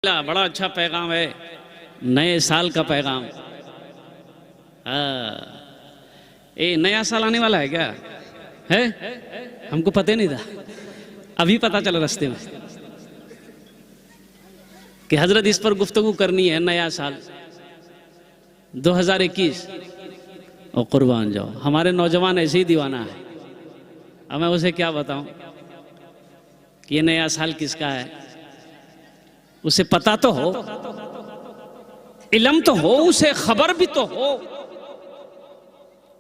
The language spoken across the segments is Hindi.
बड़ा अच्छा पैगाम है, नए साल का पैगाम। ये नया साल आने वाला है क्या है? हमको पता नहीं था, अभी पता चला रास्ते में कि हजरत इस पर गुफ्तगू करनी है। नया साल 2021 और कुर्बान जाओ, हमारे नौजवान ऐसे ही दीवाना है। अब मैं उसे क्या बताऊं कि ये नया साल किसका है। उसे पता तो हो, इल्म तो हो, उसे खबर भी तो हो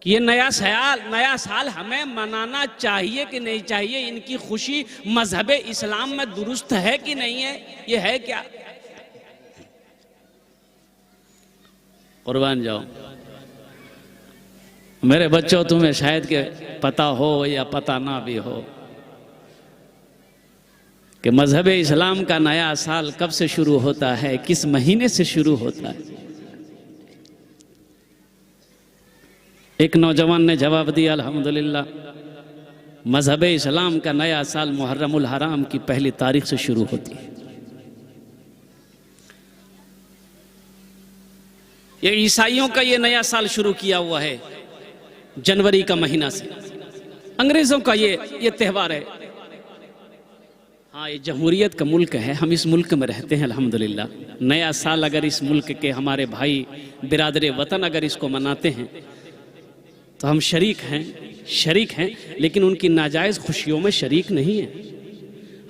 कि ये नया साल हमें मनाना चाहिए कि नहीं चाहिए, इनकी खुशी मजहब इस्लाम में दुरुस्त है कि नहीं है, ये है क्या। कुर्बान जाओ मेरे बच्चों, तुम्हें शायद के पता हो या पता ना भी हो कि मजहब इस्लाम का नया साल कब से शुरू होता है, किस महीने से शुरू होता है। एक नौजवान ने जवाब दिया, अल्हम्दुलिल्लाह मजहब इस्लाम का नया साल मुहर्रमुल हराम की पहली तारीख से शुरू होती है। ये ईसाइयों का ये नया साल शुरू किया हुआ है जनवरी का महीना से। अंग्रेजों का ये त्यौहार है। हाँ, ये जमहूरियत का मुल्क है, हम इस मुल्क में रहते हैं अल्हम्दुलिल्लाह। नया साल अगर इस मुल्क के हमारे भाई बिरादर वतन अगर इसको मनाते हैं तो हम शरीक हैं, लेकिन उनकी नाजायज़ खुशियों में शरीक नहीं हैं।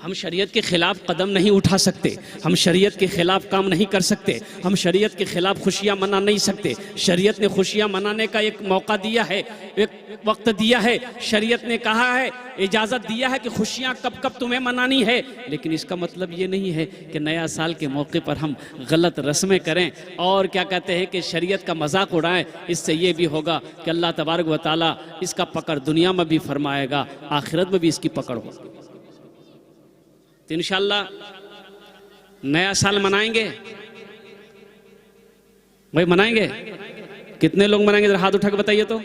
हम शरीयत के ख़िलाफ़ कदम नहीं उठा सकते, हम शरीयत के ख़िलाफ़ काम नहीं कर सकते, हम शरीयत के ख़िलाफ़ खुशियाँ मना नहीं सकते। शरीयत ने खुशियाँ मनाने का एक मौका दिया है, एक वक्त दिया है। शरीयत ने कहा है, इजाज़त दिया है कि खुशियाँ कब कब तुम्हें मनानी है, लेकिन इसका मतलब ये नहीं है कि नया साल के मौके पर हम गलत रस्में करें और क्या कहते हैं कि शरीयत का मजाक उड़ाएं। इससे ये भी होगा कि अल्लाह तबारक व तआला इसका पकड़ दुनिया में भी फरमाएगा, आखिरत में भी इसकी पकड़ होगी। तो इंशाअल्लाह नया साल मनाएंगे भाई, मनाएंगे। कितने लोग मनाएंगे जरा हाथ उठा के बताइए तो।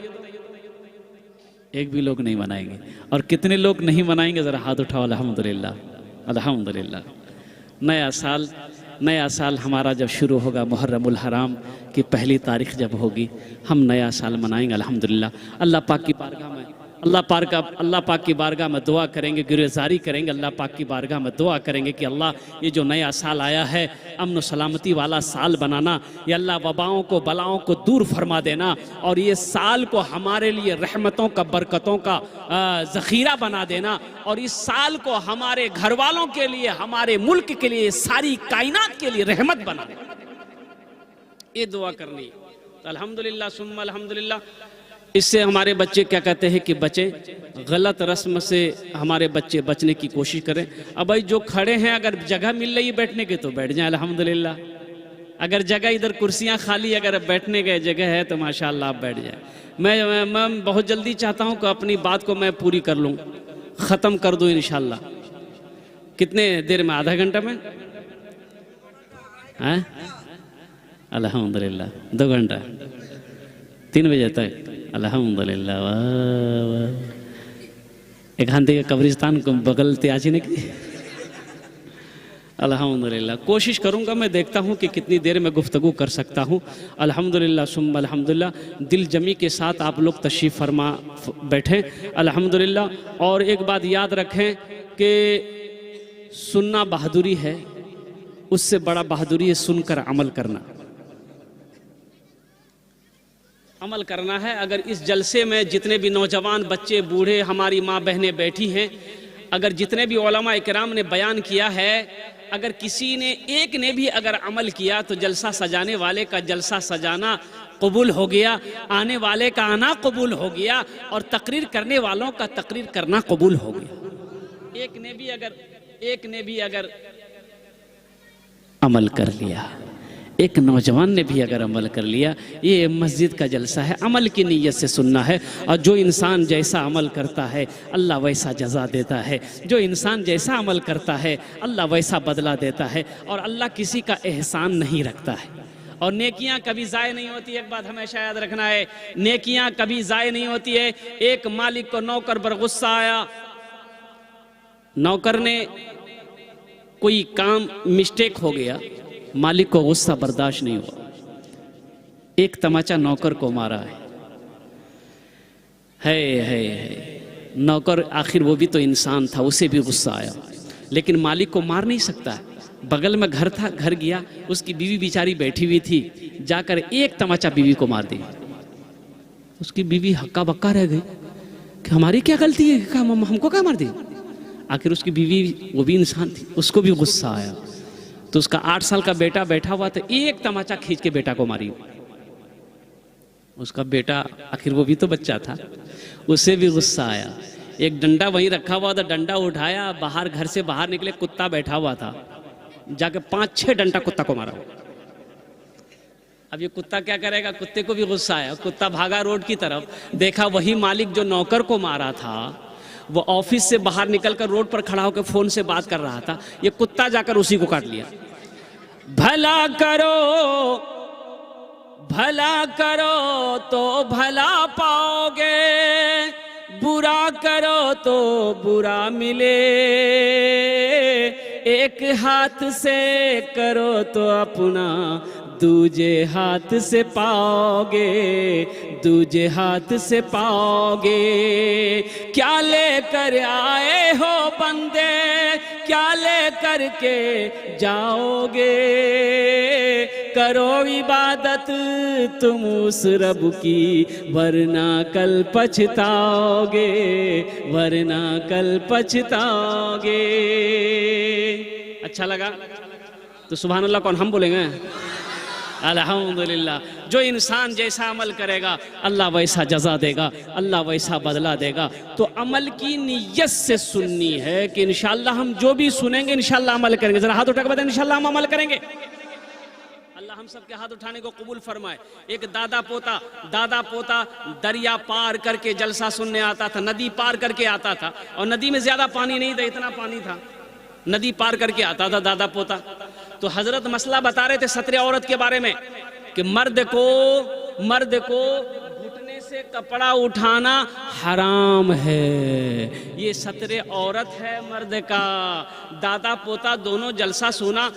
एक भी लोग नहीं मनाएंगे। और कितने लोग नहीं मनाएंगे जरा हाथ उठाओ। अल्हम्दुलिल्लाह अल्हम्दुलिल्लाह। नया साल हमारा जब शुरू होगा, मुहर्रमुल हराम की पहली तारीख जब होगी, हम नया साल मनाएंगे अल्हम्दुलिल्लाह। अल्लाह पाक की बारगाह में अल्लाह पाक की बारगाह में दुआ करेंगे, गुरेज़ारी करेंगे, अल्लाह पाक की बारगाह में दुआ करेंगे कि अल्लाह ये जो नया साल आया है अमन सलामती वाला साल बनाना, या अल्लाह वबाओं को बलाओं को दूर फरमा देना, और ये साल को हमारे लिए रहमतों का बरकतों का ज़ख़ीरा बना देना, और इस साल को हमारे घर वालों के लिए, हमारे मुल्क के लिए, सारी कायनात के लिए रहमत बना देना। ये दुआ करनी। तो अल्हम्दुलिल्लाह सुम्मा अल्हम्दुलिल्लाह। इससे हमारे बच्चे क्या कहते हैं कि बचें, गलत रस्म से हमारे बच्चे बचने की कोशिश करें। अब भाई जो खड़े हैं, अगर जगह मिल रही है बैठने की तो बैठ जाएं अल्हम्दुलिल्लाह। अगर जगह इधर कुर्सियां खाली, अगर बैठने की जगह है तो माशाअल्लाह आप बैठ जाएं। मैं बहुत जल्दी चाहता हूं कि अपनी बात को मैं पूरी कर लूं, ख़त्म कर दूं इंशाअल्लाह। कितने देर में? आधा घंटा में? हैं? अल्हम्दुलिल्लाह 2 घंटा, 3 बजे तक अल्हम्दुलिल्लाह। एक हाथी के कब्रिस्तान को बगलते आजी ने की। अल्हम्दुलिल्लाह कोशिश करूँगा, मैं देखता हूँ कि कितनी देर में गुफ्तगू कर सकता हूँ। अल्हम्दुलिल्लाह सुम्मा अल्हम्दुलिल्लाह। दिल जमी के साथ आप लोग तशरीफ़ फरमा बैठें अल्हम्दुलिल्लाह। और एक बात याद रखें कि सुनना बहादुरी है, उससे बड़ा बहादुरी है सुनकर अमल करना। अमल करना है। अगर इस जलसे में जितने भी नौजवान, बच्चे, बूढ़े, हमारी माँ बहनें बैठी हैं, अगर जितने भी उलमा इकराम ने बयान किया है, अगर किसी ने एक ने भी अगर अमल किया तो जलसा सजाने वाले का जलसा सजाना कबूल हो गया, आने वाले का आना कबूल हो गया, और तकरीर करने वालों का तकरीर करना कबूल हो गया। एक ने भी अगर अमल कर लिया, एक नौजवान ने भी अगर अमल कर लिया, ये मस्जिद का जलसा है, अमल की नीयत से सुनना है। और जो इंसान जैसा अमल करता है अल्लाह वैसा जज़ा देता है, जो इंसान जैसा अमल करता है अल्लाह वैसा बदला देता है, और अल्लाह किसी का एहसान नहीं रखता है। और नेकियां कभी ज़ाय नहीं होती। एक बात हमेशा याद रखना है, नेकियां कभी ज़ाय नहीं होती है। एक मालिक को नौकर पर गुस्सा आया, नौकर ने कोई काम मिस्टेक हो गया, मालिक को गुस्सा बर्दाश्त नहीं हुआ, एक तमाचा नौकर को मारा है। नौकर आखिर वो भी तो इंसान था, उसे भी गुस्सा आया, लेकिन मालिक को मार नहीं सकता है। बगल में घर था, घर गया, उसकी बीवी बेचारी बैठी हुई थी, जाकर एक तमाचा बीवी को मार दिया। उसकी बीवी हक्का बक्का रह गई कि हमारी क्या गलती है, हमको क्या मार दिया। आखिर उसकी बीवी वो भी इंसान थी, उसको भी गुस्सा आया, तो उसका 8 साल का बेटा बैठा हुआ था, एक तमाचा खींच के बेटा को मारी। उसका बेटा, आखिर वो भी तो बच्चा था, उसे भी गुस्सा आया। एक डंडा वहीं रखा हुआ था, डंडा उठाया, बाहर घर से बाहर निकले, कुत्ता बैठा हुआ था, जाके 5-6 डंडा कुत्ता को मारा। अब ये कुत्ता क्या करेगा, कुत्ते को भी गुस्सा आया, कुत्ता भागा रोड की तरफ, देखा वही मालिक जो नौकर को मारा था वो ऑफिस से बाहर निकलकर रोड पर खड़ा होकर फोन से बात कर रहा था। ये कुत्ता जाकर उसी को काट लिया। भला करो तो भला पाओगे, बुरा करो तो बुरा मिले। एक हाथ से करो तो अपना दूजे हाथ से पाओगे, दूजे हाथ से पाओगे। क्या लेकर आए हो बंदे, क्या लेकर के जाओगे। करो इबादत तुम उस रब की, वरना कल पछताओगे, वरना कल पछताओगे। अच्छा लगा तो सुभान अल्लाह कौन हम बोलेंगे? अल्हम्दुलिल्लाह। जो इंसान जैसा अमल करेगा अल्लाह वैसा जजा देगा, अल्लाह वैसा बदला देगा। तो अमल की नीयत से सुननी है कि इंशाअल्लाह हम जो भी सुनेंगे इंशाअल्लाह अमल करेंगे। जरा हाथ उठाकर बताएं इंशाअल्लाह हम अमल करेंगे। अल्लाह हम सबके हाथ उठाने को कबूल फरमाए। एक दादा पोता दरिया पार करके जलसा सुनने आता था, नदी पार करके आता था, और नदी में ज्यादा पानी नहीं था, इतना पानी था, नदी पार करके आता था दादा पोता। तो हजरत मसला बता रहे थे सतरे औरत के बारे में कि मर्द को घुटने से कपड़ा उठाना हराम है, ये सतरे औरत है मर्द का। दादा पोता दोनों जलसा सुना,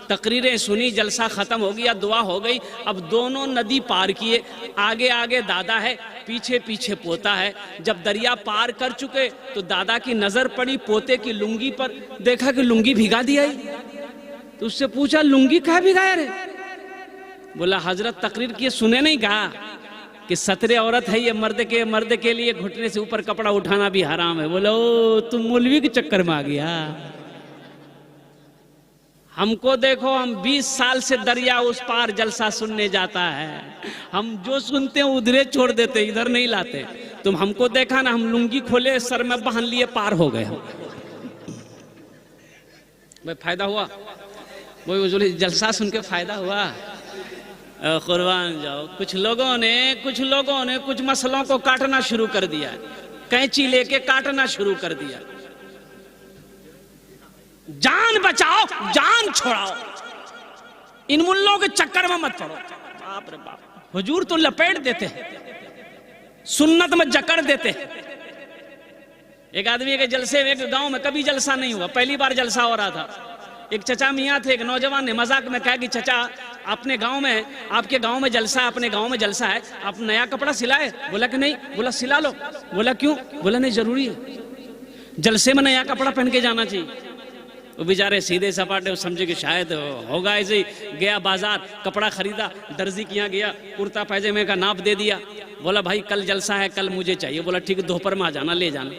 तकरीरें सुनी, जलसा खत्म हो गया, दुआ हो गई। अब दोनों नदी पार किए, आगे आगे दादा है, पीछे पीछे पोता है। जब दरिया पार कर चुके तो दादा की नजर पड़ी पोते की लुंगी पर, देखा कि लुंगी भिगा दिया। तो उससे पूछा लुंगी कहाँ भिगाया रे? बोला हजरत तकरीर किए सुने नहीं कहा कि सतरे औरत है ये, मर्द के लिए घुटने से ऊपर कपड़ा उठाना भी हराम है। बोला ओ तुम मौलवी के चक्कर में आ गया। हमको देखो, हम 20 साल से दरिया उस पार जलसा सुनने जाता है, हम जो सुनते हैं उधरे छोड़ देते, इधर नहीं लाते। तुम हमको देखा ना, हम लुंगी खोले सर में बांध लिए पार हो गए हम। भाई फायदा हुआ, वही जलसा सुन के फायदा हुआ। कुर्बान जाओ। कुछ लोगों ने कुछ मसलों को काटना शुरू कर दिया, कैंची लेके काटना शुरू कर दिया। जान बचाओ, जान छोड़ाओ, इन मुल्लों के चक्कर में मत पड़ो। बाप रे बाप, हुजूर तो लपेट देते हैं, सुन्नत में जकड़ देते हैं। एक आदमी के जलसे में, एक गांव में कभी जलसा नहीं हुआ, पहली बार जलसा हो रहा था। एक चचा मियाँ थे, एक नौजवान ने मजाक में कहा कि चचा अपने गांव में, आपके गांव में जलसा है, अपने गांव में जलसा है, आप नया कपड़ा सिलाए? बोला कि नहीं। बोला सिला लो। बोला क्यों? बोला नहीं जरूरी है, जलसे में नया कपड़ा पहन के जाना चाहिए। वो बेचारे सीधे सपाटे समझे कि शायद होगा ऐसे ही। गया बाजार, कपड़ा खरीदा, दर्जी के यहाँ गया, कुर्ता पैजामे का नाप दे दिया। बोला भाई कल जलसा है, कल मुझे चाहिए। बोला ठीक है, दोपहर में आ जाना, ले जाना।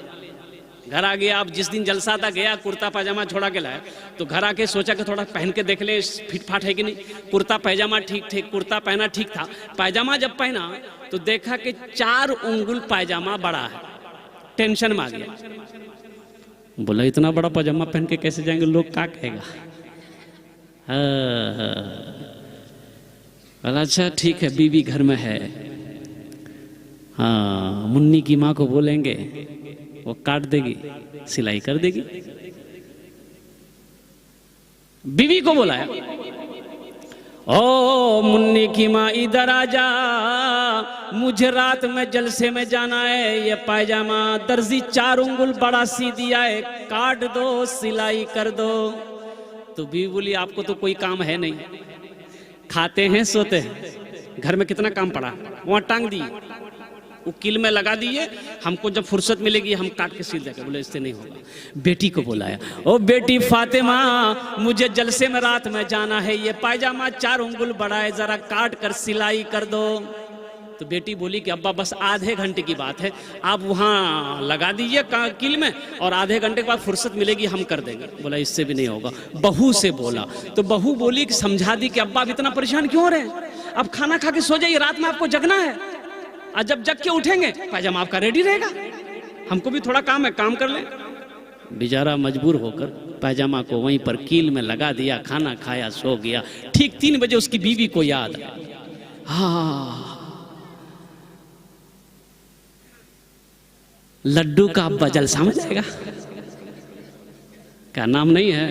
घर आ गया। आप जिस दिन जलसा था गया, कुर्ता पैजामा छोड़ा के लाया, तो घर आके सोचा कि थोड़ा पहन के देख ले फिट फाट है कि नहीं। कुर्ता पैजामा ठीक, कुर्ता पहना ठीक था। पैजामा जब पहना तो देखा कि 4 उंगल पैजामा बड़ा है। टेंशन में आ गया, बोला इतना बड़ा पैजामा पहन के कैसे जाएंगे, लोग क्या कहेगा। बोला अच्छा ठीक है, बीवी घर में है, हाँ मुन्नी की माँ को बोलेंगे, वो काट देगी, सिलाई कर देगी। बीवी को बुलाया, ओ मुन्नी की माँ इधर आ जा, मुझे रात में जलसे में जाना है, ये पैजामा दर्जी 4 उंगल बड़ा सी दिया है, काट दो, सिलाई कर दो। तो बीवी बोली आपको तो कोई काम है नहीं, खाते हैं सोते हैं, घर में कितना काम पड़ा, वहां टांग दिए, वो किल में लगा दिए, हमको जब फुर्सत मिलेगी हम काट के सील देंगे। बोले इससे नहीं होगा। बेटी को बुलाया, ओ बेटी फातिमा मुझे जलसे में रात में जाना है, ये पायजामा 4 उंगल बड़ा है, जरा काट कर सिलाई कर दो। तो बेटी बोली कि अब्बा बस आधे घंटे की बात है, आप वहाँ लगा दीजिए किल में और आधे घंटे के बाद फुर्सत मिलेगी हम कर देंगे। बोला इससे भी नहीं होगा। बहू से बोला तो बहू बोली कि समझा दी कि अब्बा आप इतना परेशान क्यों हो रहे हैं, अब खाना खा के सो जाइए, रात में आपको जगना है, और जब जग के उठेंगे पायजामा आपका रेडी रहेगा, हमको भी थोड़ा काम है, काम कर लें। बेचारा मजबूर होकर पायजामा को वहीं पर कील में लगा दिया, खाना खाया, सो गया। ठीक 3 बजे उसकी बीवी को याद आया, हाँ लड्डू का अब्बा जलसा में जाएगा, क्या नाम नहीं है,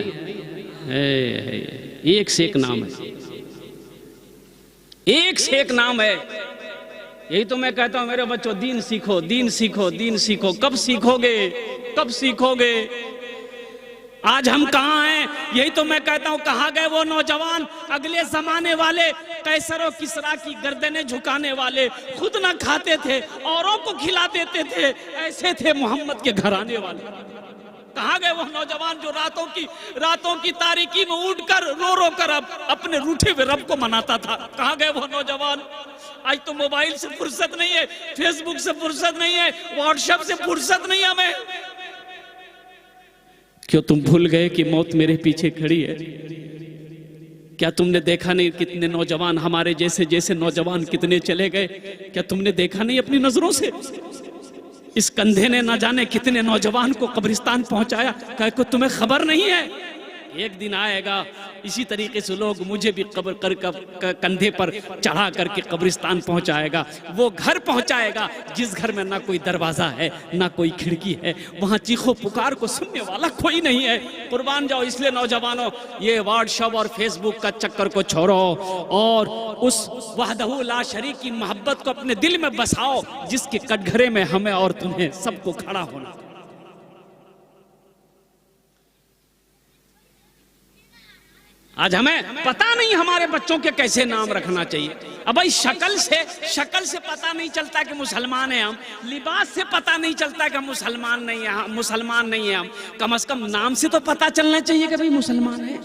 एक से एक नाम है, एक से एक नाम है। यही तो मैं कहता हूं मेरे बच्चों, दीन सीखो, दीन सीखो, दीन सीखो। कब सीखोगे, कब सीखोगे? आज हम कहाँ हैं? यही तो मैं कहता हूं, कहाँ गए वो नौजवान, अगले जमाने वाले, कैसर और किसरा की गर्दनें झुकाने वाले, खुद ना खाते थे औरों को खिला देते थे, ऐसे थे मोहम्मद के घराने वाले। कहाँ गए वो नौजवान जो रातों की तारीकी में उठकर रो रो कर अपने रूठे हुए रब को मनाता था? कहाँ गए वो नौजवान? आज तो मोबाइल से फुर्सत नहीं है, फेसबुक से फुर्सत नहीं है, व्हाट्सएप से फुर्सत नहीं है हमें। क्यों तुम भूल गए कि मौत मेरे पीछे खड़ी है? क्या तुमने देखा नहीं कितने नौजवान, हमारे जैसे जैसे नौजवान कितने चले गए? क्या तुमने देखा नहीं अपनी नजरों से? इस कंधे ने ना जाने कितने नौजवान को कब्रिस्तान पहुंचाया। क्या को तुम्हें खबर नहीं है? एक दिन आएगा इसी तरीके से लोग मुझे भी कब्र कर कंधे पर चढ़ा करके कब्रिस्तान पहुंचाएगा। वो घर पहुंचाएगा जिस घर में ना कोई दरवाजा है ना कोई खिड़की है, वहां चीखो पुकार को सुनने वाला कोई नहीं है। कुर्बान जाओ। इसलिए नौजवानों, ये व्हाट्सएप और फेसबुक का चक्कर को छोड़ो और उस वहदहू ला शरीक की मोहब्बत को अपने दिल में बसाओ, जिसके कटघरे में हमें और तुम्हें सबको खड़ा होना। आज हमें पता नहीं हमारे बच्चों के कैसे नाम रखना चाहिए। अब भाई शक्ल से पता नहीं चलता कि मुसलमान है हम, लिबास से पता नहीं चलता कि हम मुसलमान नहीं है हम, कम से कम नाम से तो पता चलना चाहिए कि भाई मुसलमान है।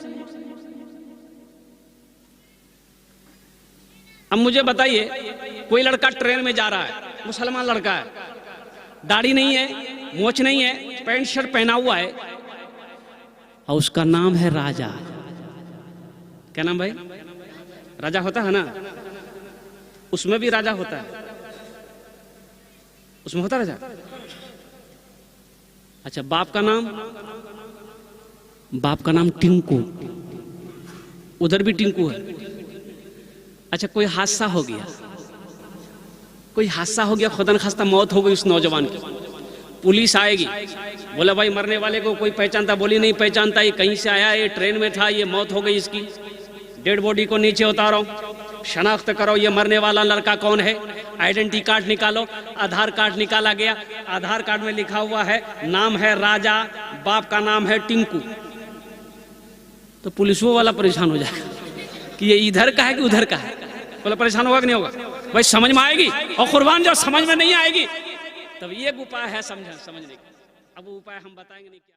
अब मुझे बताइए, कोई लड़का ट्रेन में जा रहा है, मुसलमान लड़का है, दाढ़ी नहीं है, मोछ नहीं है, पैंट शर्ट पहना हुआ है और उसका नाम है राजा। क्या नाम भाई? राजा होता है ना? उसमें भी राजा होता है, उसमें होता राजा। अच्छा, बाप का नाम टिंकू, उधर भी टिंकू है। अच्छा, कोई हादसा हो गया, खुदा न खास्ता मौत हो गई उस नौजवान की, पुलिस आएगी, बोला भाई मरने वाले को कोई पहचानता? बोली नहीं पहचानता, ये कहीं से आया, ये ट्रेन में था, ये मौत हो गई इसकी, डेड बॉडी को नीचे उतारो, शनाख्त करो ये मरने वाला लड़का कौन है, आइडेंटिटी कार्ड निकालो। आधार कार्ड निकाला गया, आधार कार्ड में लिखा हुआ है नाम है राजा, बाप का नाम है टिंकू। तो पुलिसों वाला परेशान हो जाएगा कि ये इधर का है कि उधर का है। बोला परेशान होगा कि नहीं होगा? भाई समझ में आएगी। और कुर्बान जब समझ में नहीं आएगी तब ये उपाय है समझने का। अब वो उपाय हम बताएंगे नहीं क्या।